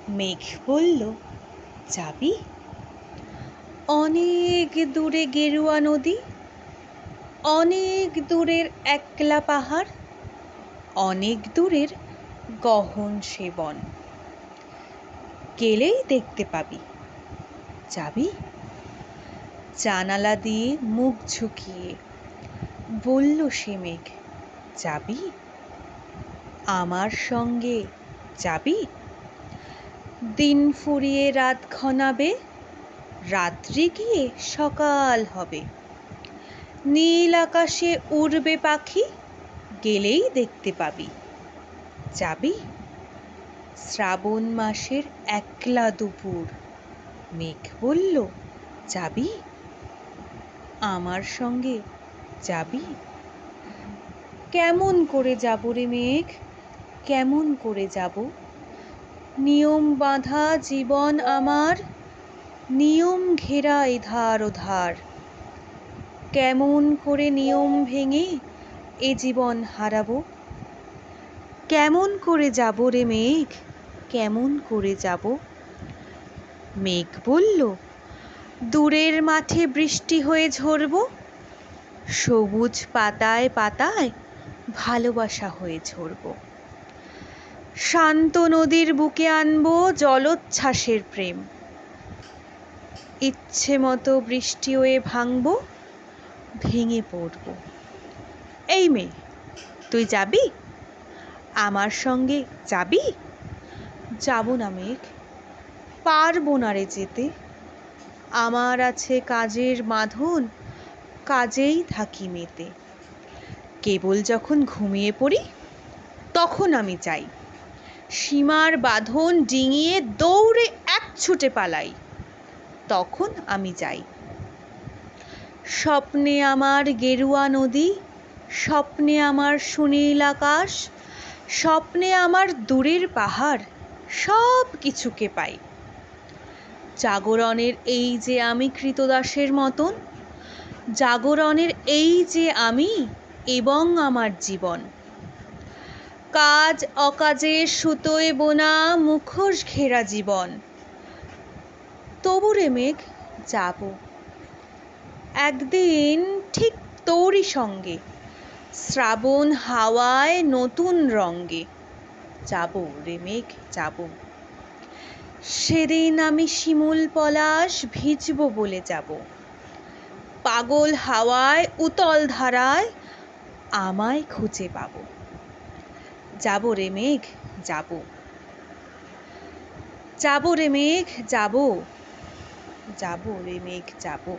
মেঘ বলল, যাবি? অনেক দূরে গেরুয়া নদী, অনেক দূরের একলা পাহাড়, অনেক দূরের গহন সে বন। গেলেই দেখতে পাবি। যাবি? জানালা দিয়ে মুখ ঝুঁকিয়ে বলল সে মেঘ, যাবি? আমার সঙ্গে যাবি? দিন ফুরিয়ে রাত ঘনাবে, রাত্রি গিয়ে সকাল হবে। নীল আকাশে উড়বে পাখি, গেলেই দেখতে পাবি। যাবি? শ্রাবণ মাসের একলা দুপুর, মেঘ বলল, যাবি? আমার সঙ্গে যাবি? কেমন করে যাব রে মেঘ, কেমন করে যাব? নিয়ম বাঁধা জীবন আমার, নিয়ম ঘেরা এধার ওধার। কেমন করে নিয়ম ভেঙে এ জীবন হারাবো? কেমন করে যাব রে মেঘ, কেমন করে যাব? মেঘ বলল, দূরের মাঠে বৃষ্টি হয়ে ঝরব, সবুজ পাতায় পাতায় ভালোবাসা হয়ে ঝরব। শান্ত নদীর বুকে আনবো জলোচ্ছ্বাসের প্রেম। ইচ্ছে মতো বৃষ্টি হয়ে ভাঙবো, ভেঙে পড়ব। এই মেয়ে, তুই যাবি? আমার সঙ্গে যাবি? যাব না মেঘ, পারবো না রে যেতে। আমার আছে কাজের বাঁধন, কাজেই থাকি মেতে। কেবল যখন ঘুমিয়ে পড়ি তখন আমি যাই। সীমার বাঁধন ডিঙিয়ে দৌড়ে এক ছুটে পালাই, তখন আমি যাই। স্বপ্নে আমার গেরুয়া নদী, স্বপ্নে আমার সুনীল আকাশ, স্বপ্নে আমার দূরের পাহাড়, সব কিছুকে পাই। জাগরণের এই যে আমি কৃতদাসের মতন, জাগরণের এই যে আমি এবং আমার জীবন। কাজ অকাজে সুতোয় বোনা মুখোশ ঘেরা জীবন। তবু রে মেঘ, যাব একদিন ঠিক তোরই সঙ্গে, শ্রাবণ হাওয়ায় নতুন রঙ্গে। যাব রে মেঘ, যাব। সেদিন আমি শিমুল পলাশ ভিজব বলে যাব। পাগল হাওয়ায় উতল ধারায় আমায় খুঁজে পাব। যাব রে মেঘ, যাব। যাব রে মেঘ, যাব। যাব রে মেঘ, যাব।